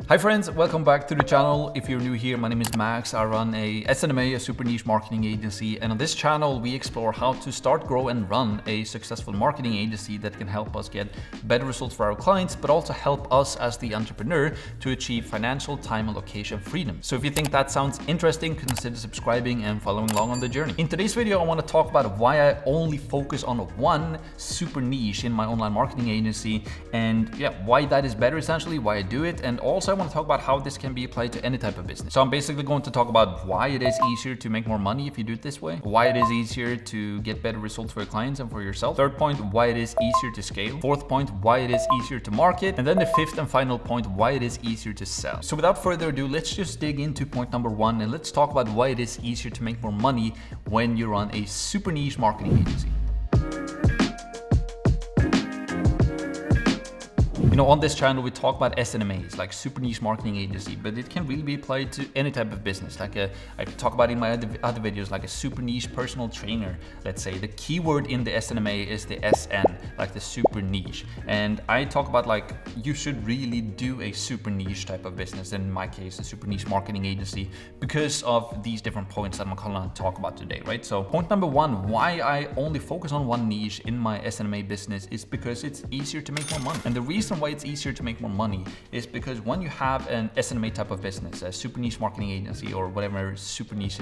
Hi friends, welcome back to the channel. If you're new here, my name is Max. I run a SNMA, a super niche marketing agency, and on this channel we explore how to start, grow and run a successful marketing agency that can help us get better results for our clients, but also help us as the entrepreneur to achieve financial, time and location freedom. So if you think that sounds interesting, consider subscribing and following along on the journey. In today's video, I want to talk about why I only focus on one super niche in my online marketing agency, and why that is better essentially, why I do it, and also I want to talk about how this can be applied to any type of business. So I'm basically going to talk about why it is easier to make more money if you do it this way, why it is easier to get better results for your clients and for yourself. Third point, why it is easier to scale. Fourth point, why it is easier to market. And then the fifth and final point, why it is easier to sell. So without further ado, let's just dig into point number one and let's talk about why it is easier to make more money when you run a super niche marketing agency. On this channel, we talk about SNMAs, like super niche marketing agency, but it can really be applied to any type of business. I talk about in my other videos, like a super niche personal trainer. Let's say the keyword in the SNMA is the SN, like the super niche. And I talk about like, you should really do a super niche type of business. In my case, a super niche marketing agency, because of these different points that I'm going to talk about today, right? So point number one, why I only focus on one niche in my SNMA business is because it's easier to make more money. And the reason why it's easier to make more money is because when you have an SNMA type of business, a super niche marketing agency or whatever super niche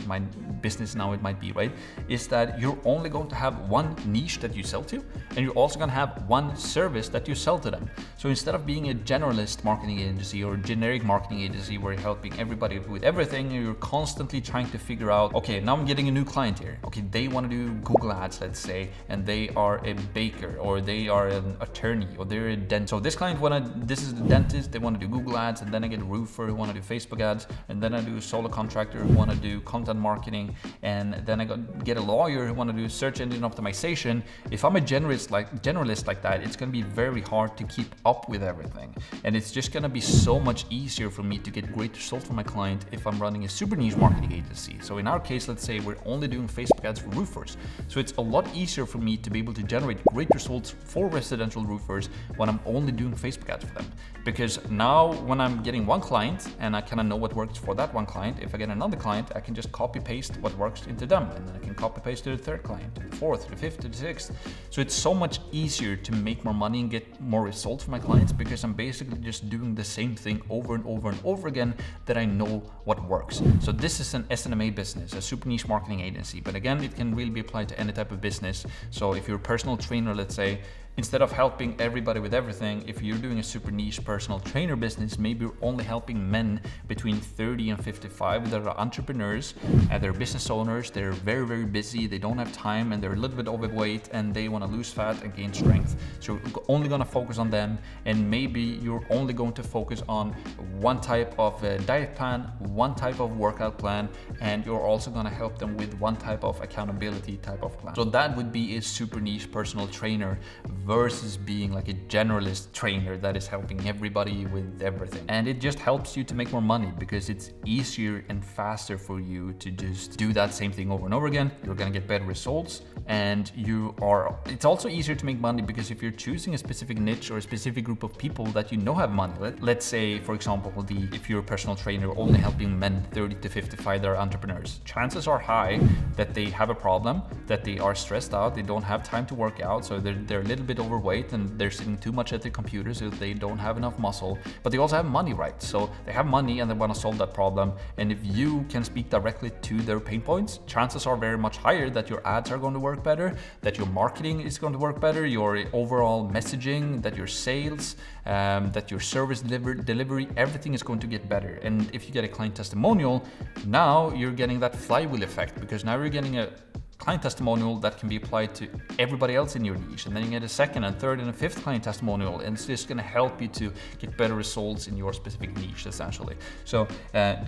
business now it might be, right, is that you're only going to have one niche that you sell to, and you're also going to have one service that you sell to them. So instead of being a generalist marketing agency or a generic marketing agency where you're helping everybody with everything, you're constantly trying to figure out, okay, now I'm getting a new client here. Okay, they want to do Google ads, let's say, and they are a baker or they are an attorney or they're a dentist. So this client this is the dentist, they want to do Google ads, and then I get a roofer who want to do Facebook ads, and then I do a solo contractor who want to do content marketing, and then I get a lawyer who want to do search engine optimization. If I'm a generalist like that, it's going to be very hard to keep up with everything, and it's just going to be so much easier for me to get great results for my client if I'm running a super niche marketing agency. So in our case, let's say we're only doing Facebook ads for roofers, so it's a lot easier for me to be able to generate great results for residential roofers when I'm only doing Facebook ads for them. Because now when I'm getting one client and I kind of know what works for that one client, if I get another client, I can just copy paste what works into them, and then I can copy paste to the third client, to the fourth, to the fifth, to the sixth. So it's so much easier to make more money and get more results for my clients because I'm basically just doing the same thing over and over and over again that I know what works. So this is an SNMA business, a super niche marketing agency, but again, it can really be applied to any type of business. So if you're a personal trainer, let's say, instead of helping everybody with everything, if you're doing a super niche personal trainer business, maybe you're only helping men between 30 and 55 that are entrepreneurs and they're business owners. They're very, very busy. They don't have time and they're a little bit overweight and they want to lose fat and gain strength. So you're only going to focus on them, and maybe you're only going to focus on one type of diet plan, one type of workout plan, and you're also going to help them with one type of accountability type of plan. So that would be a super niche personal trainer versus being like a generalist trainer that is helping everybody with everything. And it just helps you to make more money because it's easier and faster for you to just do that same thing over and over again. You're gonna get better results, and it's also easier to make money because if you're choosing a specific niche or a specific group of people that you know have money, let's say for example, if you're a personal trainer only helping men 30 to 55 that are entrepreneurs, chances are high that they have a problem, that they are stressed out, they don't have time to work out, so they're a little bit overweight and they're sitting too much at their computer, so they don't have enough muscle, but they also have money, right? So they have money and they want to solve that problem, and if you can speak directly to their pain points, chances are very much higher that your ads are going to work better, that your marketing is going to work better, your overall messaging, that your sales, that your service delivery, everything is going to get better. And if you get a client testimonial, now you're getting that flywheel effect, because now you're getting a client testimonial that can be applied to everybody else in your niche, and then you get a second and third and a fifth client testimonial, and it's just going to help you to get better results in your specific niche essentially. So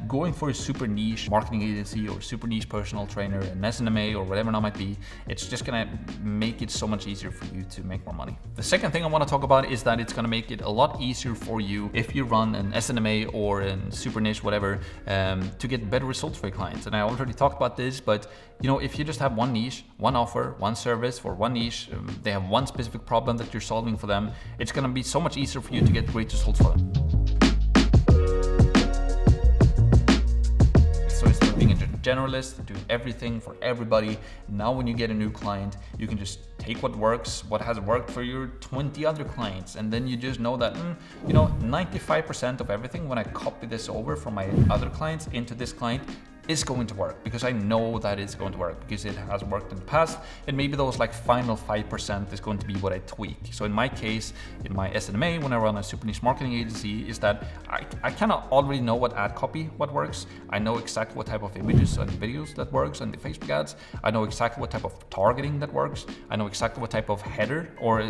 going for a super niche marketing agency or super niche personal trainer, an SNMA or whatever it might be, it's just going to make it so much easier for you to make more money. The second thing I want to talk about is that it's going to make it a lot easier for you if you run an SNMA or a super niche, whatever, to get better results for your clients. And I already talked about this, but if you just have one niche, one offer, one service for one niche, they have one specific problem that you're solving for them, it's going to be so much easier for you to get great results for them. generalist, doing everything for everybody. Now when you get a new client, you can just take what works, what has worked for your 20 other clients, and then you just know that 95% of everything, when I copy this over from my other clients into this client, is going to work, because I know that it's going to work because it has worked in the past, and maybe those like final 5% is going to be what I tweak. So in my case, in my SNMA, when I run a super niche marketing agency, is that I kind of already know what ad copy, what works. I know exactly what type of images and videos that works on the Facebook ads. I know exactly what type of targeting that works. I know exactly what type of header or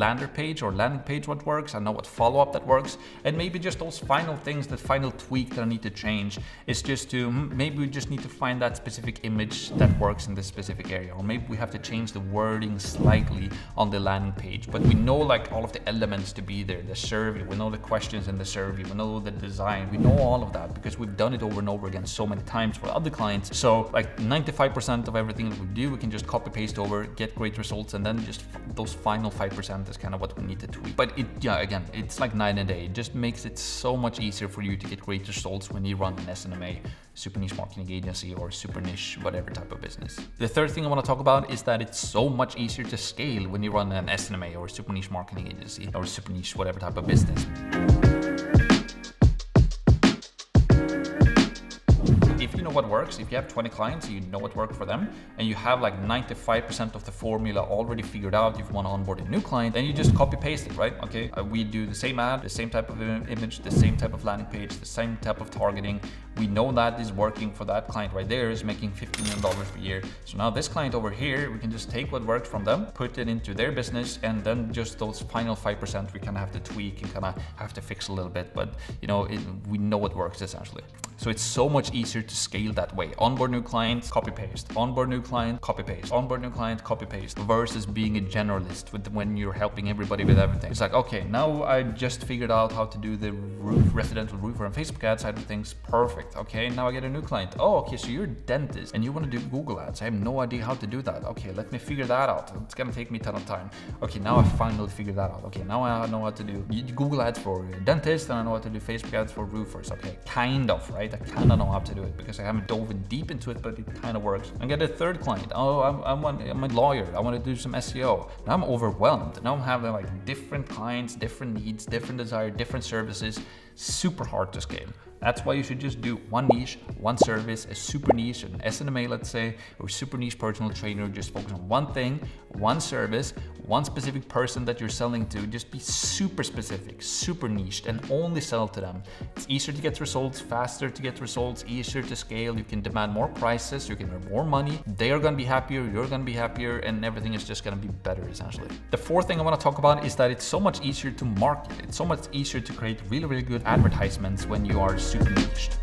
landing page what works. I know what follow-up that works, and maybe just those final things, that final tweak that I need to change is just to maybe we just need to find that specific image that works in this specific area, or maybe we have to change the wording slightly on the landing page. But we know like all of the elements to be there, the survey, we know the questions in the survey, we know the design, we know all of that because we've done it over and over again so many times for other clients. So like 95% of everything that we do, we can just copy paste over, get great results, and then just those final 5% is kind of what we need to tweak. But again, it's like night and day. It just makes it so much easier for you to get great results when you run an SNMA, super niche marketing agency, or super niche whatever type of business. The third thing I want to talk about is that it's so much easier to scale when you run an SNMA or super niche marketing agency or super niche whatever type of business. If you know what works, if you have 20 clients, you know what worked for them, and you have like 95% of the formula already figured out, if you want to onboard a new client, then you just copy paste it, right? Okay, we do the same ad, the same type of image, the same type of landing page, the same type of targeting. We know that is working for that client right there, is making $15 million per year. So now this client over here, we can just take what works from them, put it into their business, and then just those final 5% we kind of have to tweak and kind of have to fix a little bit. But we know what works essentially. So it's so much easier to scale that way. Onboard new clients, copy paste. Onboard new client, copy paste. Onboard new client, copy paste. Versus being a generalist when you're helping everybody with everything. It's like, okay, now I just figured out how to do the residential roofer and Facebook ad side of things. Perfect. Okay, now I get a new client. Oh, okay, so you're a dentist and you want to do Google ads. I have no idea how to do that. Okay, let me figure that out. It's gonna take me a ton of time. Okay, now I finally figured that out. Okay, now I know how to do Google ads for dentists, and I know how to do Facebook ads for roofers. Okay, kind of, right? I kind of know how to do it because I haven't dove in deep into it, but it kind of works. I get a third client. Oh, I'm a lawyer. I want to do some SEO. Now I'm overwhelmed. Now I'm having like different clients, different needs, different desires, different services. Super hard to scale. That's why you should just do one niche, one service, a super niche, an SNMA, let's say, or super niche personal trainer. Just focus on one thing, one service, one specific person that you're selling to. Just be super specific, super niched, and only sell to them. It's easier to get results, faster to get results, easier to scale. You can demand more prices, you can earn more money. They are going to be happier, you're going to be happier, and everything is just going to be better essentially. The fourth thing I want to talk about is that it's so much easier to market. It's so much easier to create really, really good advertisements when you are super niched.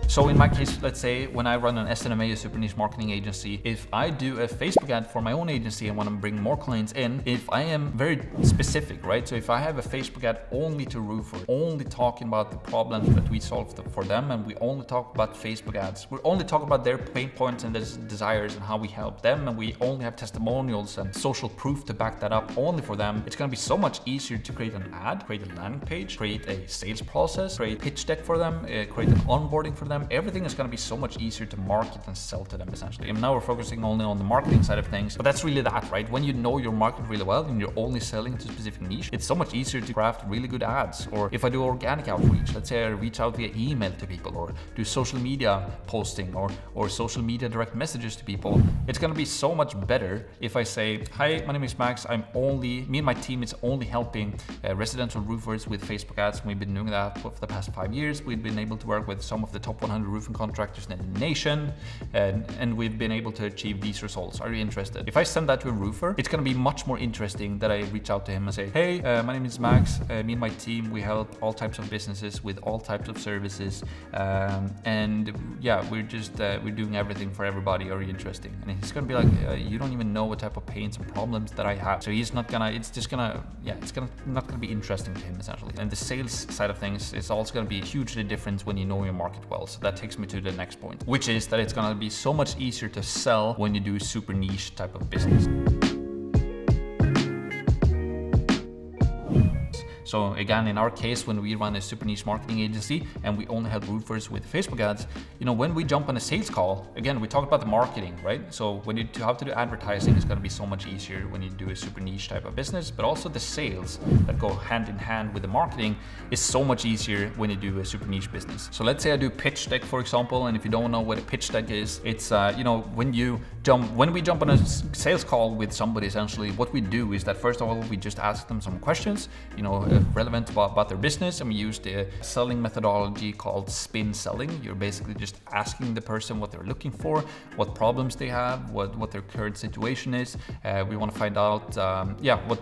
So in my case, let's say when I run an SNMA, a super niche marketing agency, if I do a Facebook ad for my own agency and want to bring more clients in, if I am very specific, right? So if I have a Facebook ad only to roofers, only talking about the problems that we solve for them, and we only talk about Facebook ads, we only talk about their pain points and their desires and how we help them, and we only have testimonials and social proof to back that up only for them, it's going to be so much easier to create an ad, create a landing page, create a sales process, create a pitch deck for them, create an onboarding for them. Everything is going to be so much easier to market and sell to them essentially. And now we're focusing only on the marketing side of things, but that's really that, right? When you know your market really well and you're only selling to a specific niche, it's so much easier to craft really good ads. Or if I do organic outreach, let's say I reach out via email to people, or do social media posting, or social media direct messages to people, it's going to be so much better if I say, hi, my name is Max. Me and my team is only helping residential roofers with Facebook ads. We've been doing that for the past 5 years. We've been able to work with some of the top 100 roofing contractors in the nation, and we've been able to achieve these results. Are you interested? If I send that to a roofer, it's going to be much more interesting that I reach out to him and say, hey, my name is Max. Me and my team, we help all types of businesses with all types of services, and yeah, we're doing everything for everybody. Are you interested? And he's going to be like, you don't even know what type of pains and problems that I have. So he's not gonna, it's not gonna be interesting to him essentially. And the sales side of things is also going to be hugely different when you know your market well. So that takes me to the next point, which is that it's going to be so much easier to sell when you do super niche type of business. So again, in our case, when we run a super niche marketing agency and we only help roofers with Facebook ads, when we jump on a sales call, again, we talked about the marketing, right? So when you have to do advertising, it's going to be so much easier when you do a super niche type of business, but also the sales that go hand in hand with the marketing is so much easier when you do a super niche business. So let's say I do pitch deck, for example, and if you don't know what a pitch deck is, it's when we jump on a sales call with somebody, essentially what we do is that first of all, we just ask them some questions, relevant about their business, and we use the selling methodology called spin selling. You're basically just asking the person what they're looking for, what problems they have, what their current situation is. We want to find out,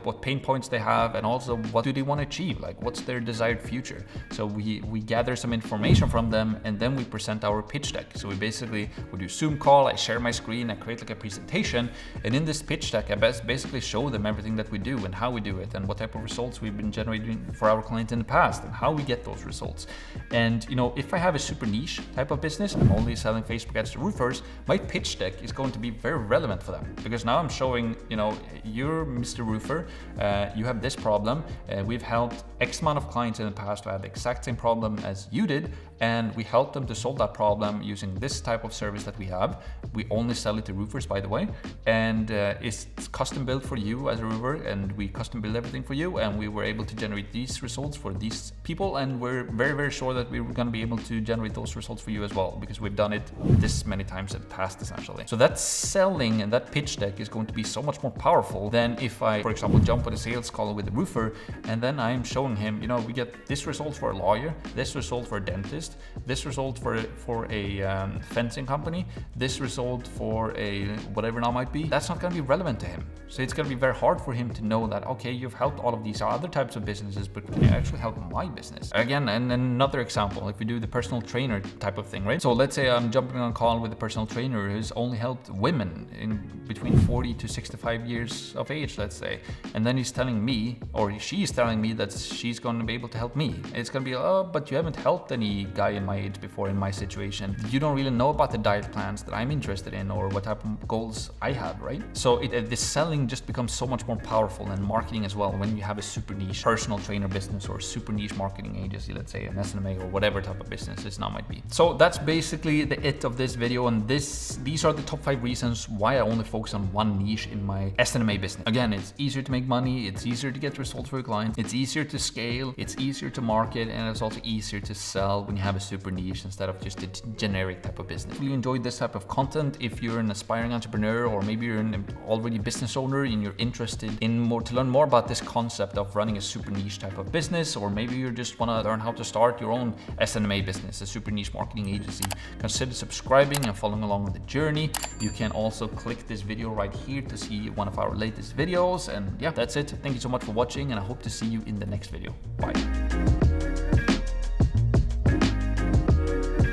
what pain points they have, and also what do they want to achieve, like what's their desired future. So we gather some information from them, and then we present our pitch deck. So we do Zoom call, I share my screen, I create like a presentation, and in this pitch deck I basically show them everything that we do and how we do it and what type of results we've been generating for our clients in the past and how we get those results. And if I have a super niche type of business, I'm only selling Facebook ads to roofers, my pitch deck is going to be very relevant for them, because now I'm showing, you're Mr. Roofer, you have this problem, we've helped X amount of clients in the past who have the exact same problem as you did, and we helped them to solve that problem using this type of service that we have. We only sell it to roofers, by the way, and it's custom built for you as a roofer, and we custom build everything for you, and we were able to generate these results for these people, and we're very, very sure that we're going to be able to generate those results for you as well, because we've done it this many times in the past, essentially. So that selling and that pitch deck is going to be so much more powerful than if I, for example, jump on a sales call with a roofer, and then I'm showing him, we get this result for a lawyer, this result for a dentist, this result for a fencing company, this result for a whatever now might be. That's not going to be relevant to him. So it's going to be very hard for him to know that, okay, you've helped all of these other types of businesses, but can you actually help my business? Again, and another example, if we do the personal trainer type of thing, right? So let's say I'm jumping on a call with a personal trainer who's only helped women in between 40 to 65 years of age, let's say. And then he's telling me, or she's telling me that she's going to be able to help me. It's going to be, oh, but you haven't helped any guy in my age before in my situation. You don't really know about the diet plans that I'm interested in or what type of goals I have, right? So the selling just becomes so much more powerful, and marketing as well, when you have a super niche personal trainer business or super niche marketing agency, let's say an SNMA or whatever type of business this now might be. So that's basically the it of this video, and these are the top 5 reasons why I only focus on one niche in my SNMA business. Again, it's easier to make money, it's easier to get results for your clients, it's easier to scale, it's easier to market, and it's also easier to sell when you have a super niche instead of just a generic type of business. If you enjoyed this type of content, if you're an aspiring entrepreneur, or maybe you're an already business owner and you're interested in to learn more about this concept of running a super niche type of business, or maybe you just want to learn how to start your own SNMA business, a super niche marketing agency, consider subscribing and following along with the journey. You can also click this video right here to see one of our latest videos. And yeah, that's it. Thank you so much for watching, and I hope to see you in the next video. Bye.